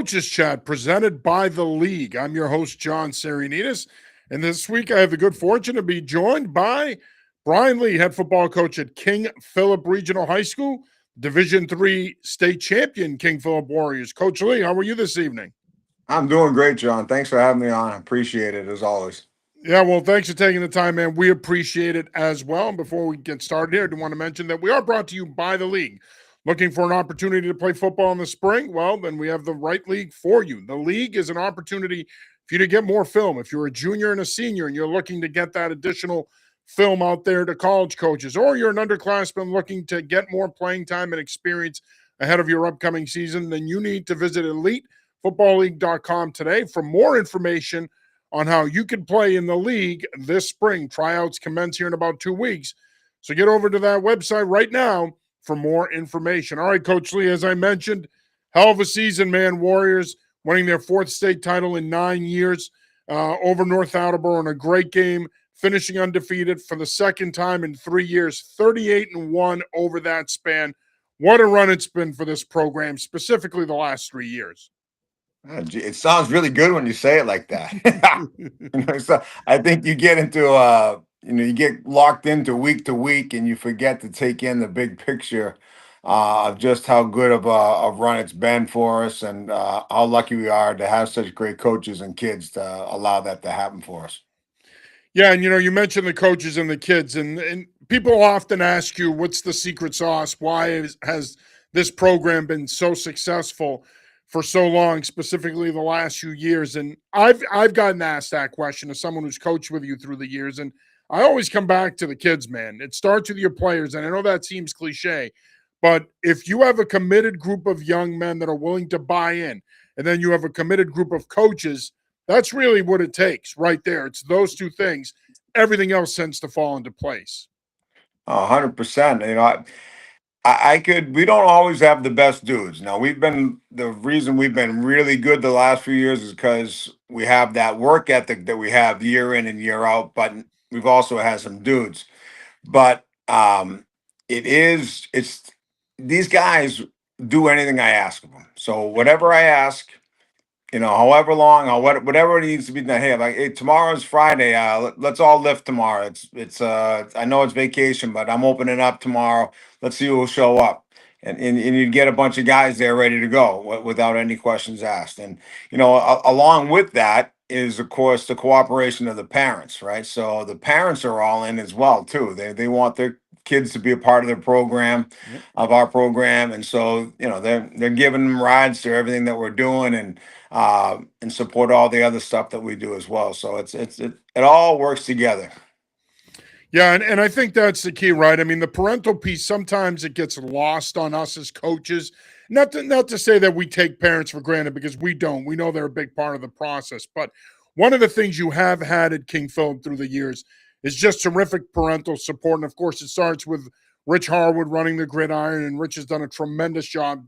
Coaches Chat presented by the league. I'm your host, John Sarianides. And this week I have the good fortune to be joined by Brian Lee, head football coach at King Philip Regional High School, Division III state champion King Philip Warriors. Coach Lee, how are you this evening? I'm doing great, John. Thanks for having me on. I appreciate it as always. Yeah, well, thanks for taking the time, man. We appreciate it as well. And before we get started here, I do want to mention that we are brought to you by the league. Looking for an opportunity to play football in the spring? Well, then we have the right league for you. The league is an opportunity for you to get more film. If you're a junior and a senior and you're looking to get that additional film out there to college coaches, or you're an underclassman looking to get more playing time and experience ahead of your upcoming season, then you need to visit EliteFootballLeague.com today for more information on how you can play in the league this spring. Tryouts commence here in about 2 weeks. So get over to that website right now for more information. All right, Coach Lee, as I mentioned, hell of a season, man. Warriors winning their fourth state title in 9 years over North Attleboro in a great game, finishing undefeated for the second time in 3 years, 38-1 over that span. What a run it's been for this program, specifically the last 3 years. It sounds really good when you say it like that. So I think you get into you get locked into week to week, and you forget to take in the big picture of just how good of a run it's been for us, and how lucky we are to have such great coaches and kids to allow that to happen for us. Yeah, and you mentioned the coaches and the kids, and people often ask you, what's the secret sauce? Why has this program been so successful for so long, specifically the last few years? And I've gotten asked that question as someone who's coached with you through the years, and I always come back to the kids, man. It starts with your players, and I know that seems cliche, but if you have a committed group of young men that are willing to buy in, and then you have a committed group of coaches, that's really what it takes right there. It's those two things. Everything else tends to fall into place. 100%. We don't always have the best dudes. Now, the reason we've been really good the last few years is because we have that work ethic that we have year in and year out, but we've also had some dudes. But it's these guys do anything I ask of them. So whatever I ask, however long or whatever it needs to be done. Hey, tomorrow's Friday. Let's all lift tomorrow. It's I know it's vacation, but I'm opening up tomorrow. Let's see who will show up, and you get a bunch of guys there ready to go without any questions asked. And along with that is, of course, the cooperation of the parents, right? So the parents are all in as well too. They want their kids to be a part of their program, of our program, and so they're giving them rides to everything that we're doing, and support all the other stuff that we do as well. So it all works together. Yeah, and I think that's the key, right? I mean, the parental piece, sometimes it gets lost on us as coaches. Not to say that we take parents for granted, because we don't. We know they're a big part of the process. But one of the things you have had at King Philip through the years is just terrific parental support. And of course, it starts with Rich Harwood running the gridiron, and Rich has done a tremendous job.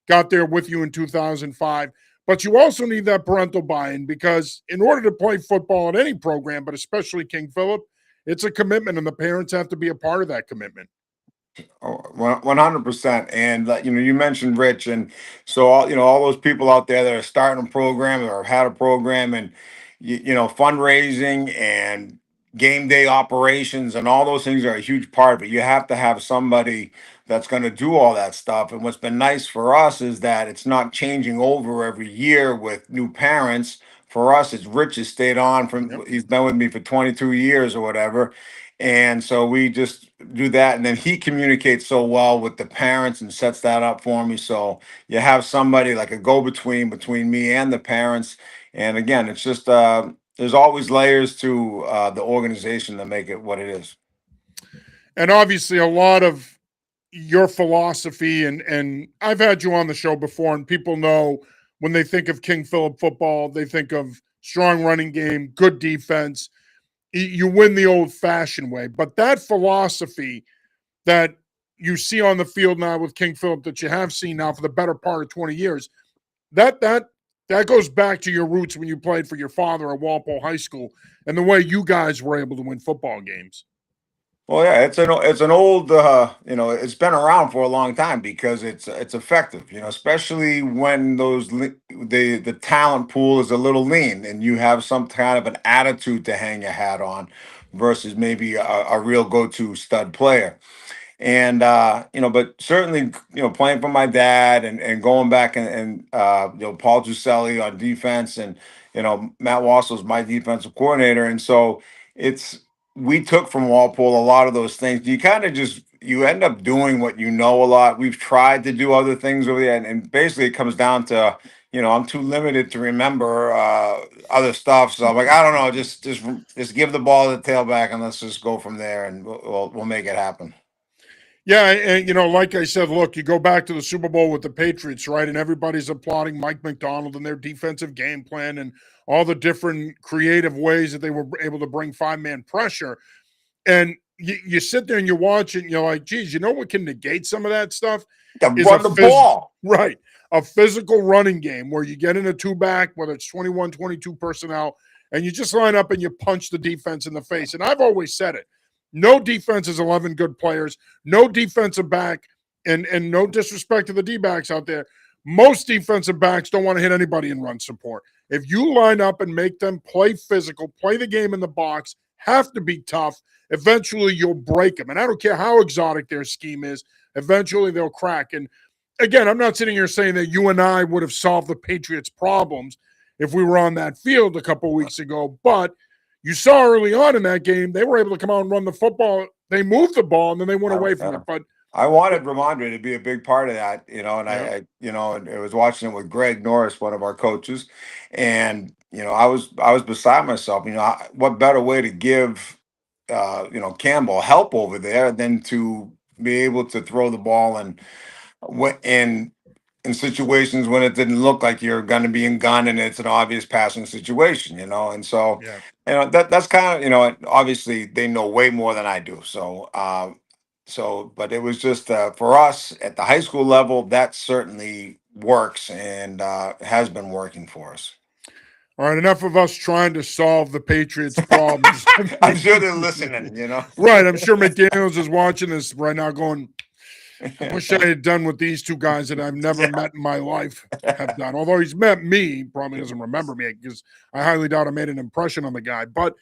Got there with you in 2005. But you also need that parental buy-in, because in order to play football at any program, but especially King Philip, it's a commitment, and the parents have to be a part of that commitment. 100%. And you mentioned Rich, and so all those people out there that are starting a program or have had a program, and fundraising and game day operations and all those things are a huge part of it. You have to have somebody that's going to do all that stuff. And what's been nice for us is that it's not changing over every year with new parents. For us, it's Rich has stayed on he's been with me for 22 years or whatever. And so we just do that. And then he communicates so well with the parents and sets that up for me. So you have somebody like a go-between between me and the parents. And again, it's just there's always layers to the organization that make it what it is. And obviously a lot of your philosophy, and I've had you on the show before, and people know when they think of King Philip football, they think of strong running game, good defense. You win the old-fashioned way. But that philosophy that you see on the field now with King Philip, that you have seen now for the better part of 20 years, that goes back to your roots when you played for your father at Walpole High School and the way you guys were able to win football games. Well, yeah, it's an old it's been around for a long time because it's effective, especially when the talent pool is a little lean and you have some kind of an attitude to hang your hat on versus maybe a real go-to stud player. And but certainly, playing for my dad and going back and Paul Giuselli on defense, and Matt Wassel's my defensive coordinator, and so it's we took from Walpole a lot of those things. You kind of just you end up doing what you know a lot. We've tried to do other things over there, and basically it comes down to I'm too limited to remember other stuff. So I'm like, I don't know, just give the ball to the tailback and let's just go from there, and we'll make it happen. Yeah, and like I said, look, you go back to the Super Bowl with the Patriots, right? And everybody's applauding Mike McDonald and their defensive game plan and all the different creative ways that they were able to bring five-man pressure. And you sit there and you watch it and you're like, geez, what can negate some of that stuff To is run the ball. right, a physical running game where you get in a two-back, whether it's 21, 22 personnel, and you just line up and you punch the defense in the face. And I've always said it. No defense is 11 good players. No defensive back, and no disrespect to the D-backs out there. Most defensive backs don't want to hit anybody in run support. If you line up and make them play physical, play the game in the box, have to be tough, eventually you'll break them. And I don't care how exotic their scheme is, eventually they'll crack. And again, I'm not sitting here saying that you and I would have solved the Patriots' problems if we were on that field a couple of weeks ago, but you saw early on in that game, they were able to come out and run the football. They moved the ball and then they went away from it. But I wanted Ramondre to be a big part of that, and yeah. I was watching it with Greg Norris, one of our coaches, and I was beside myself. What better way to give Campbell help over there than to be able to throw the ball and in situations when it didn't look like you're going to be in gun and it's an obvious passing situation, and so Yeah. that's kind of obviously they know way more than I do, but it was just for us at the high school level that certainly works and has been working for us. All right, enough of us trying to solve the Patriots' problems. I'm sure they're listening. Right. I'm sure McDaniels is watching this right now going, I wish I had done what these two guys that I've never met in my life have done. Although he's met me, he probably doesn't remember me because I highly doubt I made an impression on the guy. But,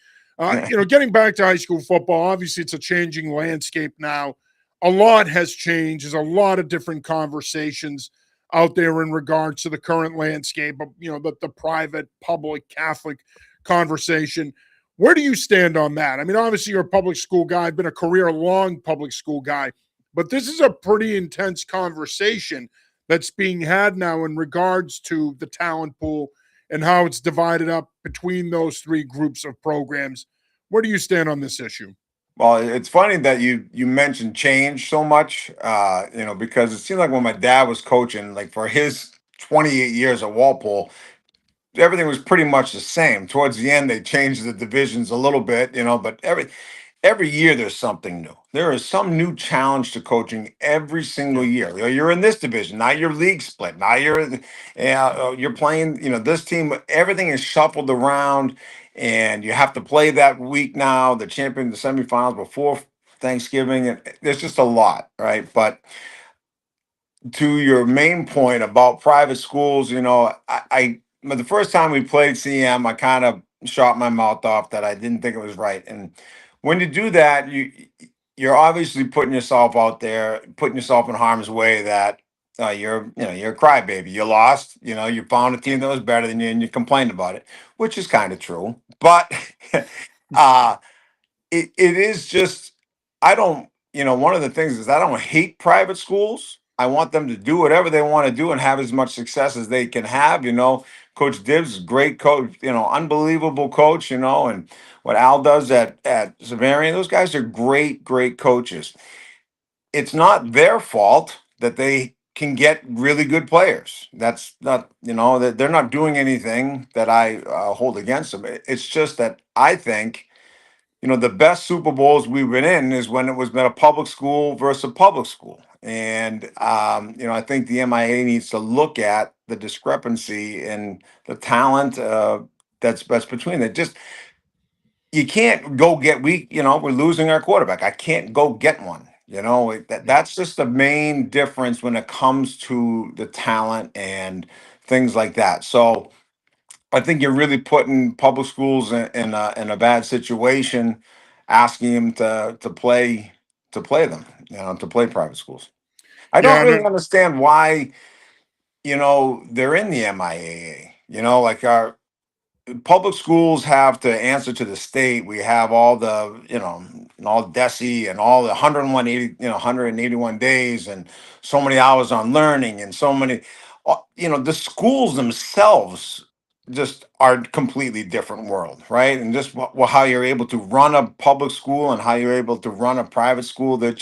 getting back to high school football, obviously it's a changing landscape now. A lot has changed. There's a lot of different conversations out there in regards to the current landscape of, the private, public, Catholic conversation. Where do you stand on that? I mean, obviously you're a public school guy. I've been a career-long public school guy. But this is a pretty intense conversation that's being had now in regards to the talent pool and how it's divided up between those three groups of programs. Where do you stand on this issue? Well, it's funny that you mentioned change so much, because it seemed like when my dad was coaching, like for his 28 years at Walpole, everything was pretty much the same. Towards the end, they changed the divisions a little bit, but every year there's something new. There is some new challenge to coaching every single year. You're in this division, now your league split. Now you're playing, this team. Everything is shuffled around, and you have to play that week now. The champion, the semifinals before Thanksgiving, and there's just a lot, right? But to your main point about private schools, but the first time we played CM, I kind of shot my mouth off that I didn't think it was right. And when you do that, you're obviously putting yourself out there, putting yourself in harm's way. That you're a crybaby. You lost. You found a team that was better than you, and you complained about it, which is kind of true. But uh, it is just I don't one of the things is I don't hate private schools. I want them to do whatever they want to do and have as much success as they can have. Coach Dibbs is a great coach, unbelievable coach, and what Al does at Severian, those guys are great coaches. It's not their fault that they can get really good players. That's not, that they're not doing anything that I hold against them. It's just that I think the best Super Bowls we've been in is when it was been a public school versus a public school. And, I think the MIA needs to look at the discrepancy in the talent that's between it. Just you can't go get we're losing our quarterback. I can't go get one. That's just the main difference when it comes to the talent and things like that. So I think you're really putting public schools in a bad situation, asking them to play them, to play private schools. I don't Yeah, really and understand why they're in the MIAA. Like our public schools have to answer to the state. We have all the, all DESE and all the 181 days and so many hours on learning and so many, the schools themselves just are completely different world, right? And just how you're able to run a public school and how you're able to run a private school, they're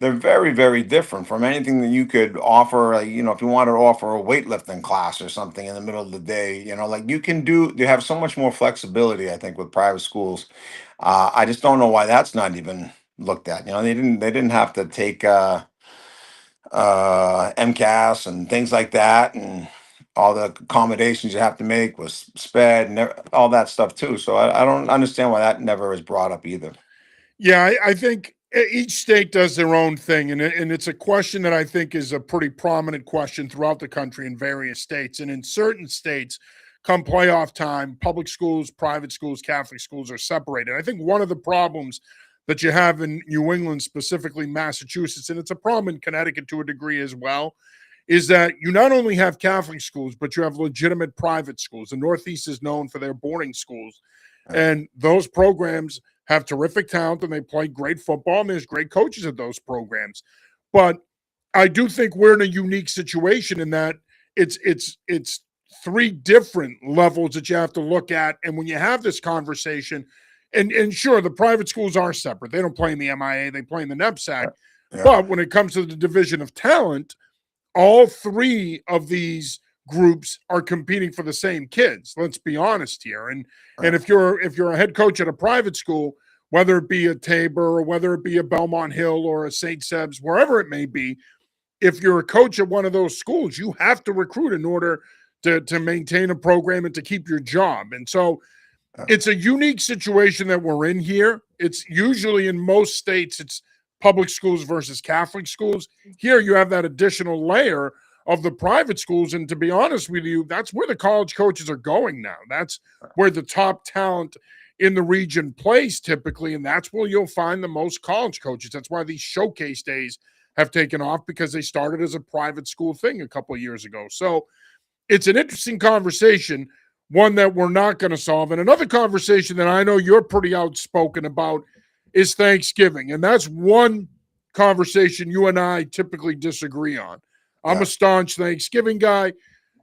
very, very different from anything that you could offer. Like, if you want to offer a weightlifting class or something in the middle of the day, like you have so much more flexibility, I think, with private schools. I just don't know why that's not even looked at. They didn't have to take MCAS and things like that, and all the accommodations you have to make with SPED and all that stuff too. So I don't understand why that never is brought up either. yeah, I think each state does their own thing, and it's a question that I think is a pretty prominent question throughout the country in various states. And in certain states, come playoff time, public schools, private schools, Catholic schools are separated. I think one of the problems that you have in New England, specifically Massachusetts, and it's a problem in Connecticut to a degree as well, is that you not only have Catholic schools, but you have legitimate private schools. The Northeast is known for their boarding schools, and those programs have terrific talent and they play great football, and there's great coaches at those programs. But I do think we're in a unique situation in that it's three different levels that you have to look at. And when you have this conversation, and sure, the private schools are separate. They don't play in the MIA, they play in the NEPSAC. Yeah. But when it comes to the division of talent, all three of these groups are competing for the same kids. Let's be honest here. And if you're a head coach at a private school, whether it be a Tabor or whether it be a Belmont Hill or a St. Seb's, wherever it may be, if you're a coach at one of those schools, you have to recruit in order to maintain a program and to keep your job. And so it's a unique situation that we're in here. It's usually in most states, it's public schools versus Catholic schools. Here you have that additional layer of the private schools. And to be honest with you, that's where the college coaches are going now. That's where the top talent in the region plays typically. And that's where you'll find the most college coaches. That's why these showcase days have taken off, because they started as a private school thing a couple of years ago. So it's an interesting conversation, one that we're not going to solve. And another conversation that I know you're pretty outspoken about is Thanksgiving. And that's one conversation you and I typically disagree on. I'm a staunch Thanksgiving guy.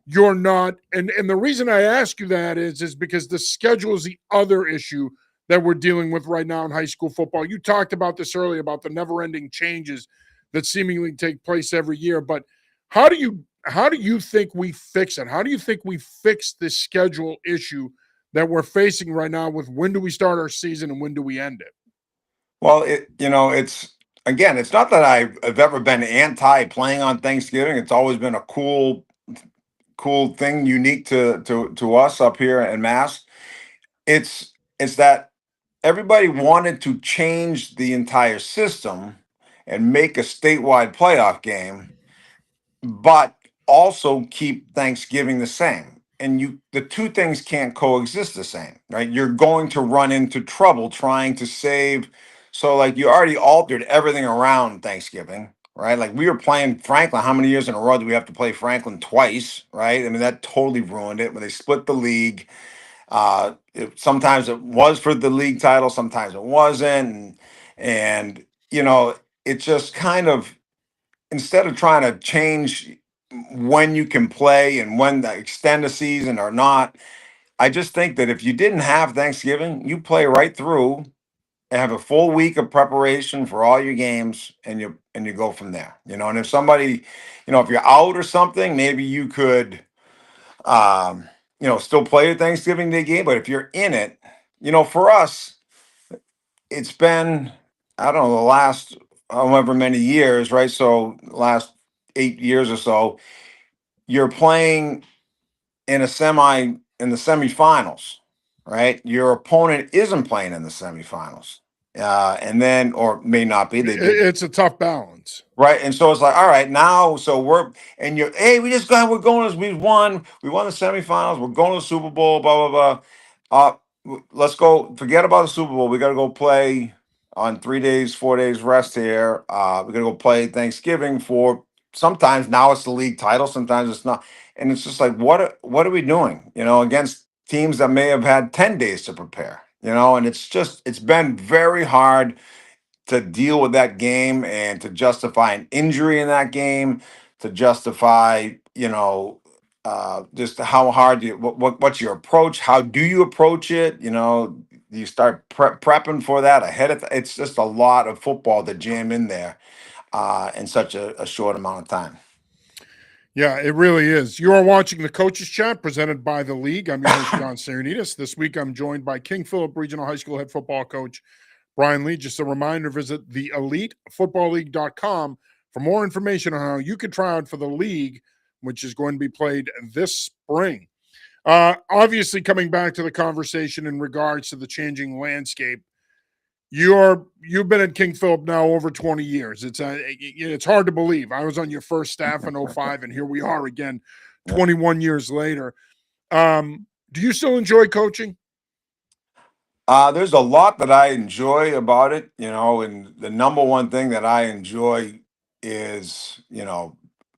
You're not. And the reason I ask you that is because the schedule is the other issue that we're dealing with right now in high school football. You talked about this earlier, about the never-ending changes that seemingly take place every year. But how do you think we fix it? How do you think we fix this schedule issue that we're facing right now with when do we start our season and when do we end it? Well, it's not that I've ever been anti playing on Thanksgiving. It's always been a cool thing, unique to us up here in Mass. It's that everybody wanted to change the entire system and make a statewide playoff game, but also keep Thanksgiving the same. And the two things can't coexist the same, right? You're going to run into trouble trying to save. So, like, you already altered everything around Thanksgiving, right? Like, we were playing Franklin. How many years in a row do we have to play Franklin twice, right? I mean, that totally ruined it when they split the league. Sometimes it was for the league title, sometimes it wasn't. And it just kind of, instead of trying to change when you can play and when to extend the season or not, I just think that if you didn't have Thanksgiving, you play right through and have a full week of preparation for all your games, and you go from there. And if somebody, if you're out or something, maybe you could still play a Thanksgiving Day game. But if you're in it, for us, it's been, I don't know, the last however many years, right? So last 8 years or so, you're playing in the semifinals. right? Your opponent isn't playing in the semifinals. And then, or may not be, It's a tough balance. right? And so it's like, all right, now, so and you're, hey, we're going, we won the semifinals, we're going to the Super Bowl, blah, blah, blah. Let's go, forget about the Super Bowl. We got to go play on 3 days, 4 days rest here. We got to go play Thanksgiving for sometimes now it's the league title, sometimes it's not. And it's just like, what are we doing, against teams that may have had 10 days to prepare, and it's been very hard to deal with that game and to justify an injury in that game, to justify, just how hard what's your approach? How do you approach it? You start prepping for that ahead of it's just a lot of football to jam in there in such a short amount of time. Yeah, it really is. You are watching the Coaches Chat presented by the league. I'm your host, John Saranitas. This week, I'm joined by King Philip Regional High School head football coach Brian Lee. Just a reminder, visit theelitefootballleague.com for more information on how you can try out for the league, which is going to be played this spring. Obviously, coming back to the conversation in regards to the changing landscape, you've been at King Philip now over 20 years. It's hard to believe. I was on your first staff in 05, and here we are again 21 years later. Do you still enjoy coaching? There's a lot that I enjoy about it, and the number one thing that I enjoy is,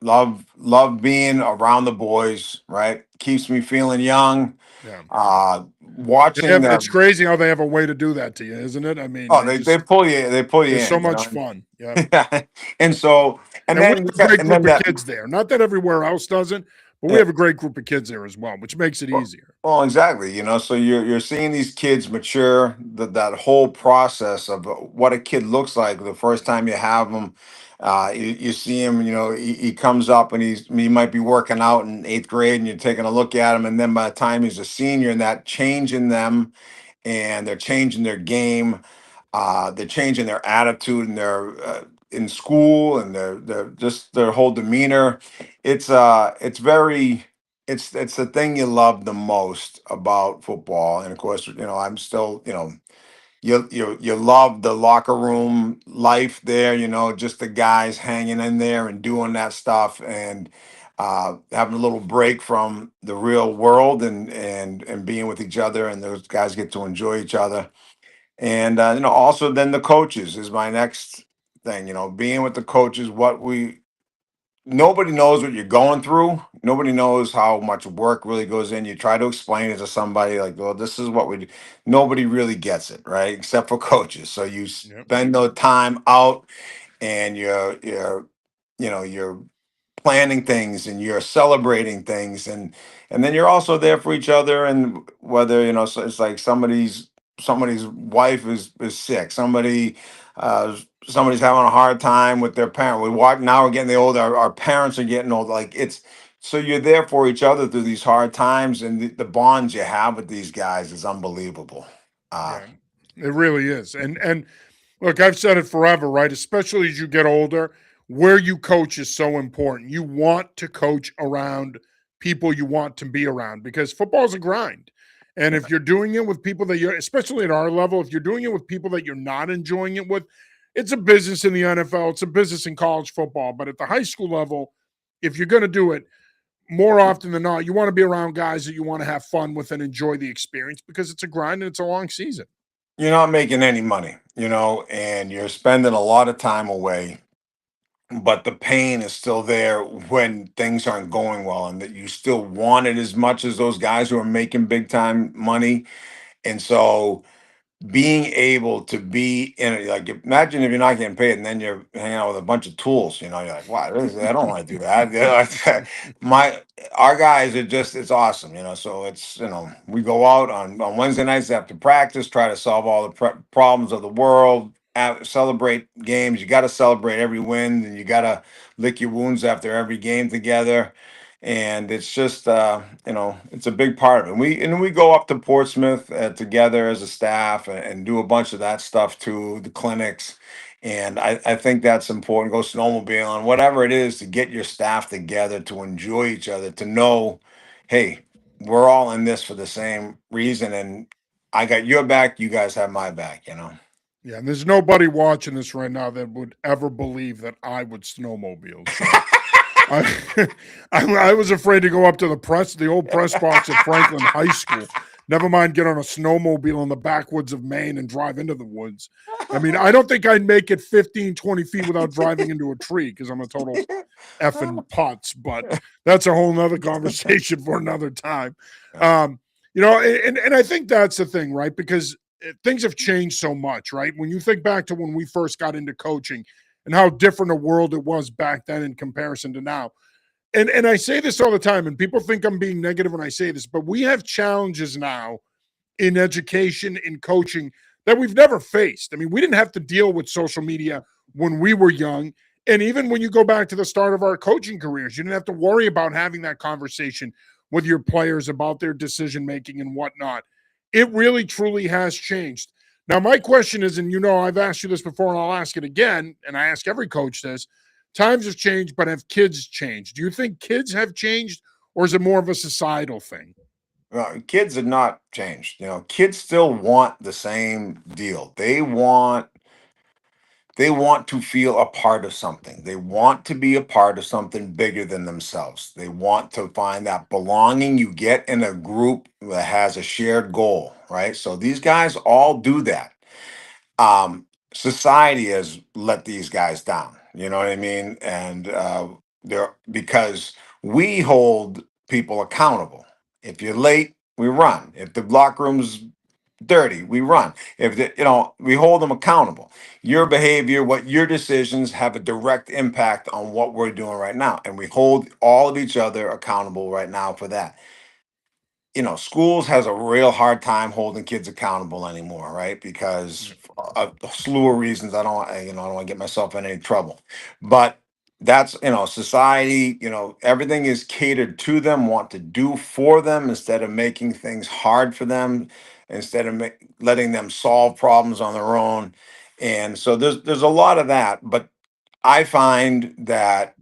love being around the boys, right? Keeps me feeling young. Yeah. Watching It's them. crazy how they have a way to do that to you, isn't it? I mean, Oh, they pull you they're so in, much fun. Yeah. and so, And we have a great and group then of that. kids there. Not that everywhere else doesn't, but we Yeah. have a great group of kids there as well, which makes it easier. Well, exactly. So you're seeing these kids mature. That whole process of what a kid looks like the first time you have them. You see him. He comes up and he might be working out in 8th grade, and you're taking a look at him, and then by the time he's a senior, and that change in them, and they're changing their game. They're changing their attitude and their in school, and their just their whole demeanor. It's very it's the thing you love the most about football. And of course, I'm still, you love the locker room life there, just the guys hanging in there and doing that stuff, and having a little break from the real world, and being with each other, and those guys get to enjoy each other. And also then the coaches is my next thing. Being with the coaches, nobody knows what you're going through. Nobody knows how much work really goes in. You try to explain it to somebody like, well, this is what we do. Nobody really gets it, right? Except for coaches. So you Yep. spend the time out, and you're planning things, and you're celebrating things, and then you're also there for each other. And whether, so it's like somebody's wife is sick, somebody's having a hard time with their parent. We walk now, we're getting the older, our parents are getting old. Like, it's so you're there for each other through these hard times, and the bonds you have with these guys is unbelievable. Yeah. It really is. And look, I've said it forever, right? Especially as you get older, where you coach is so important. You want to coach around people you want to be around because football is a grind. And if you're doing it with people that you're, especially at our level, if you're doing it with people that you're not enjoying it with, it's a business in the NFL, it's a business in college football. But at the high school level, if you're going to do it, more often than not, you want to be around guys that you want to have fun with and enjoy the experience because it's a grind and it's a long season. You're not making any money, and you're spending a lot of time away, but the pain is still there when things aren't going well, and that you still want it as much as those guys who are making big time money. And so being able to be in it, like, imagine if you're not getting paid and then you're hanging out with a bunch of tools, you're like, wow, I don't want to do that. My our guys are just, it's awesome, so it's, we go out on Wednesday nights after practice, try to solve all the problems of the world, celebrate games. You got to celebrate every win, and you got to lick your wounds after every game together. And it's just, it's a big part of it. We go up to Portsmouth together as a staff, and do a bunch of that stuff too, the clinics. And I think that's important. Go snowmobiling, whatever it is, to get your staff together, to enjoy each other, to know, hey, we're all in this for the same reason, and I got your back, you guys have my back, you know. Yeah, and there's nobody watching this right now that would ever believe that I would snowmobile. So I, I was afraid to go up to the old press box at Franklin High School. Never mind get on a snowmobile in the backwoods of Maine and drive into the woods. I mean, I don't think I'd make it 15, 20 feet without driving into a tree because I'm a total effing putz, but that's a whole nother conversation for another time. Um, and I think that's the thing, right? Because things have changed so much, right? When you think back to when we first got into coaching and how different a world it was back then in comparison to now. And I say this all the time, and people think I'm being negative when I say this, but we have challenges now in education, in coaching that we've never faced. I mean, we didn't have to deal with social media when we were young. And even when you go back to the start of our coaching careers, you didn't have to worry about having that conversation with your players about their decision making and whatnot. It really, truly has changed. Now, my question is, and I've asked you this before and I'll ask it again, and I ask every coach this: times have changed, but have kids changed? Do you think kids have changed, or is it more of a societal thing? Kids have not changed. Kids still want the same deal. They want to feel a part of something. They want to be a part of something bigger than themselves. They want to find that belonging you get in a group that has a shared goal, right? So these guys all do that. Society has let these guys down. You know what I mean? And they're because we hold people accountable. If you're late, we run. If the locker room's dirty, we run. We hold them accountable. Your behavior, what your decisions have a direct impact on what we're doing right now, and we hold all of each other accountable right now for that. Schools has a real hard time holding kids accountable anymore, right? Because of a slew of reasons. I don't want to get myself in any trouble, but that's society. Everything is catered to them, want to do for them instead of making things hard for them, instead of letting them solve problems on their own. And so there's a lot of that, but I find that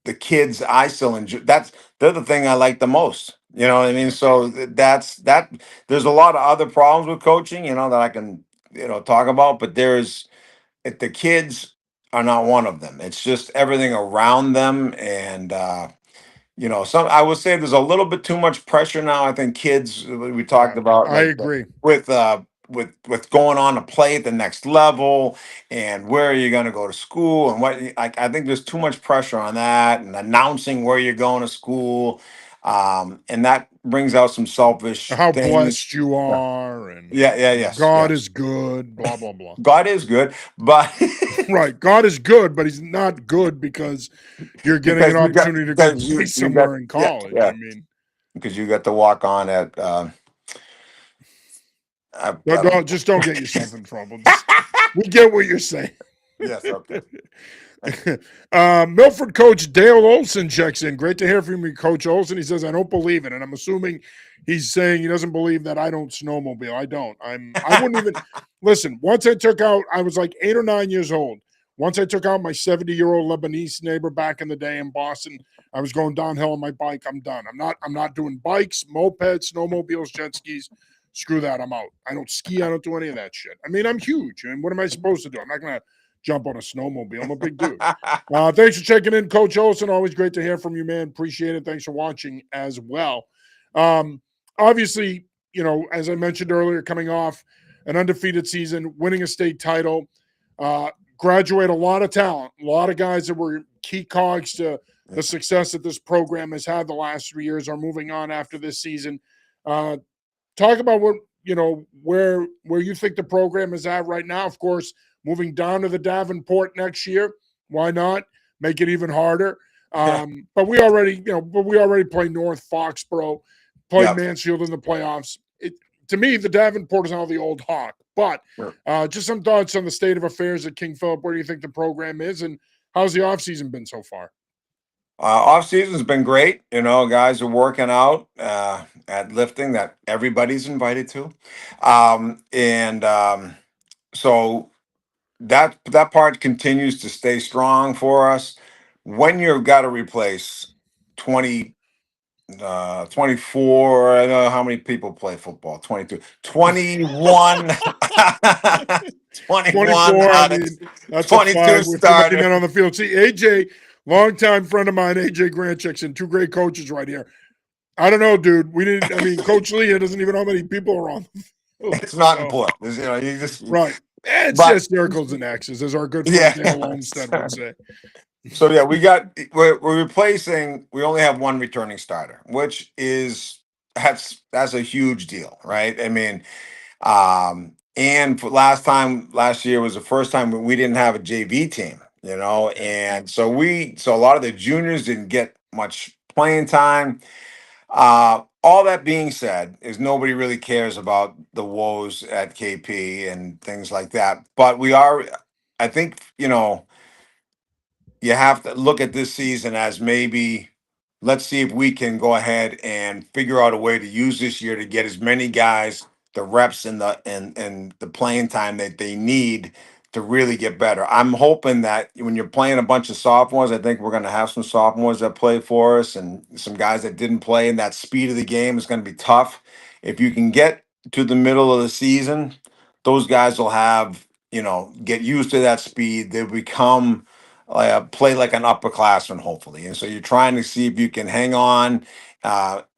the kids I still enjoy. They're the thing I like the most. You know what I mean? So that's that. There's a lot of other problems with coaching, that I can talk about, but if the kids are not one of them. It's just everything around them, and some I would say there's a little bit too much pressure now. I think kids we talked Yeah, about I like agree. with going on to play at the next level and where are you going to go to school and what I think there's too much pressure on that and announcing where you're going to school, and that brings out some selfish How things. blessed you Yeah, are, and yeah, yeah, yes, God yes. is good, blah, blah, blah. God is good, but Right. God is good, but he's not good because you're getting an because opportunity to go play you got somewhere in yeah, college. yeah, I mean, because you got to walk on at I don't don't, just don't get yourself in trouble. Just, we get what you're saying. yes, okay. Milford coach Dale Olson checks in. Great to hear from you, Coach Olson. He says, I don't believe it. And I'm assuming he's saying he doesn't believe that I don't snowmobile. I don't. I wouldn't even listen. Once I was like 8 or 9 years old. Once I took out my 70-year-old Lebanese neighbor back in the day in Boston, I was going downhill on my bike. I'm done. I'm not doing bikes, mopeds, snowmobiles, jet skis. Screw that. I'm out. I don't ski. I don't do any of that shit. I mean, I'm huge. I mean, what am I supposed to do? I'm not gonna jump on a snowmobile. I'm a big dude. Thanks for checking in, Coach Olson. Always great to hear from you, man. Appreciate it. Thanks for watching as well. Um, Obviously, as I mentioned earlier, coming off an undefeated season, winning a state title, uh, graduate a lot of talent, a lot of guys that were key cogs to the success that this program has had the last 3 years are moving on after this season. Uh, Talk about what where you think the program is at right now. Of course, moving down to the Davenport next year. Why not make it even harder? But we already play North Foxborough, played Yeah. Mansfield in the playoffs. To me, the Davenport is now the old Hawk. But just some thoughts on the state of affairs at King Philip. Where do you think the program is, and how's the offseason been so far? Off season's been great. Guys are working out at lifting that everybody's invited to, and so that part continues to stay strong for us. When you've got to replace 20 24. I don't know how many people play football. 22, 21, 21 24. I out of mean, that's a 22 five with too many starters. men on the field. See, AJ, longtime friend of mine, AJ Granchikson, two great coaches right here. I don't know, dude. We didn't. I mean, Coach Lee doesn't even know how many people are on the field. It's not So, important. It's, you just, right. It's but just circles and X's, as our good friend yeah. Dale Olmsted would say. So yeah, we're replacing. We only have one returning starter, which is that's a huge deal, right? I mean, and for last year was the first time we didn't have a JV team, and so a lot of the juniors didn't get much playing time. All that being said, is nobody really cares about the woes at KP and things like that, but I think, you have to look at this season as maybe let's see if we can go ahead and figure out a way to use this year to get as many guys the reps and the playing time that they need to really get better. I'm hoping that when you're playing a bunch of sophomores, I think we're going to have some sophomores that play for us and some guys that didn't play, and that speed of the game is going to be tough. If you can get to the middle of the season, those guys will have, get used to that speed. They'll become play like an upperclassman, hopefully. And so you're trying to see if you can hang on.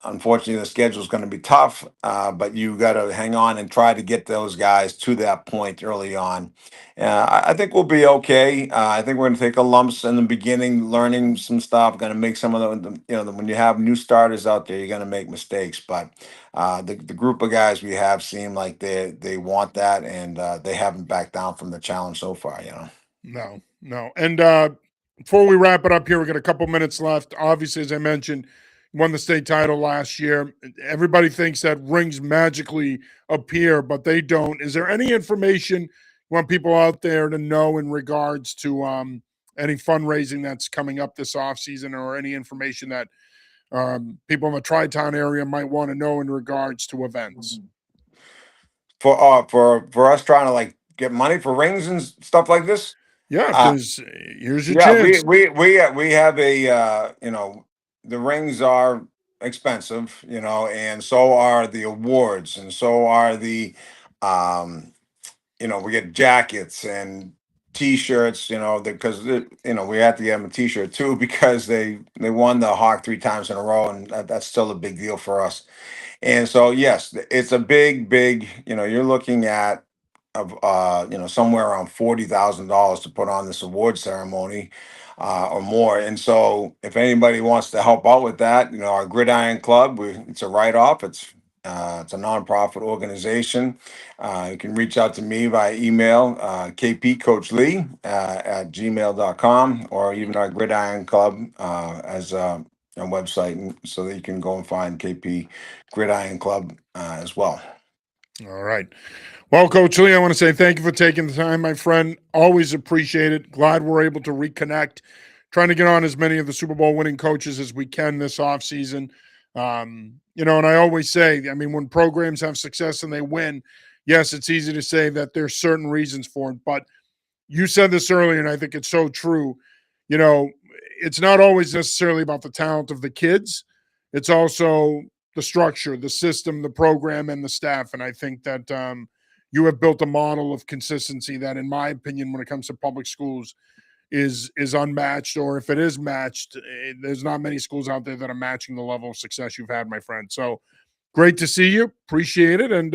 Unfortunately, the schedule is going to be tough, but you got to hang on and try to get those guys to that point early on. I think we'll be okay. I think we're going to take a lumps in the beginning, learning some stuff. Going to make some of when you have new starters out there, you're going to make mistakes. But the group of guys we have seem like they want that, and they haven't backed down from the challenge so far. No, no. And before we wrap it up here, we got a couple minutes left. Obviously, as I mentioned, won the state title last year. Everybody thinks that rings magically appear, but they don't. Is there any information you want people out there to know in regards to any fundraising that's coming up this offseason, or any information that people in the Tri-Town area might want to know in regards to events? For us trying to like get money for rings and stuff like this. Yeah, Uh, because here's your yeah, we chance. we we have a the rings are expensive, and so are the awards, and so are the um we get jackets and t-shirts, because we have to get them a t-shirt too because they won the Hawk 3 times in a row, and that's still a big deal for us. And so, yes, it's a big, you're looking at somewhere around $40,000 to put on this award ceremony, or more. And so, if anybody wants to help out with that, our Gridiron Club, it's a write-off. It's a nonprofit organization. You can reach out to me via email, kpcoachlee at gmail.com, or even our Gridiron Club as a website, and so that you can go and find KP Gridiron Club as well. All right. Well, Coach Lee, I want to say thank you for taking the time, my friend. Always appreciate it. Glad we're able to reconnect. Trying to get on as many of the Super Bowl winning coaches as we can this offseason. And I always say, I mean, when programs have success and they win, yes, it's easy to say that there's certain reasons for it. But you said this earlier, and I think it's so true. You know, it's not always necessarily about the talent of the kids. It's also the structure, the system, the program, and the staff. And I think that you have built a model of consistency that, in my opinion, when it comes to public schools, is unmatched. Or if it is matched, there's not many schools out there that are matching the level of success you've had, my friend. So great to see you. Appreciate it. And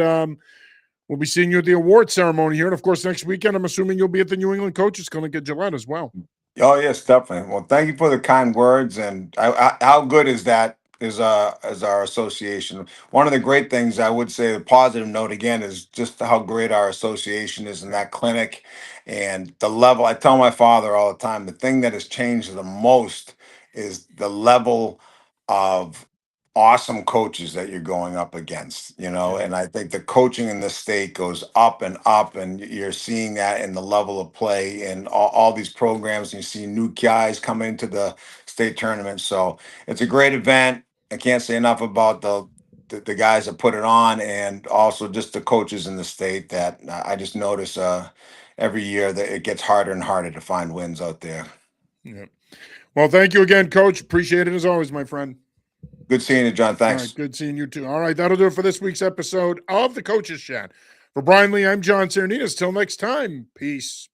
we'll be seeing you at the award ceremony here. And of course, next weekend, I'm assuming you'll be at the New England Coaches Clinic at Gillette as well. Oh yes, definitely. Well, thank you for the kind words. And how good is that? Is our association. One of the great things I would say, the positive note again, is just how great our association is in that clinic, and the level. I tell my father all the time, the thing that has changed the most is the level of awesome coaches that you're going up against, Yeah. and I think the coaching in the state goes up and up, and you're seeing that in the level of play and all these programs, and you see new guys come into the state tournament. So it's a great event. I can't say enough about the guys that put it on, and also just the coaches in the state that I just notice every year that it gets harder and harder to find wins out there. Yeah. Well, thank you again, Coach. Appreciate it as always, my friend. Good seeing you, John. All Thanks. right, good seeing you too. All right, that'll do it for this week's episode of the Coaches Chat. For Brian Lee, I'm John Serenitas. Till next time, peace.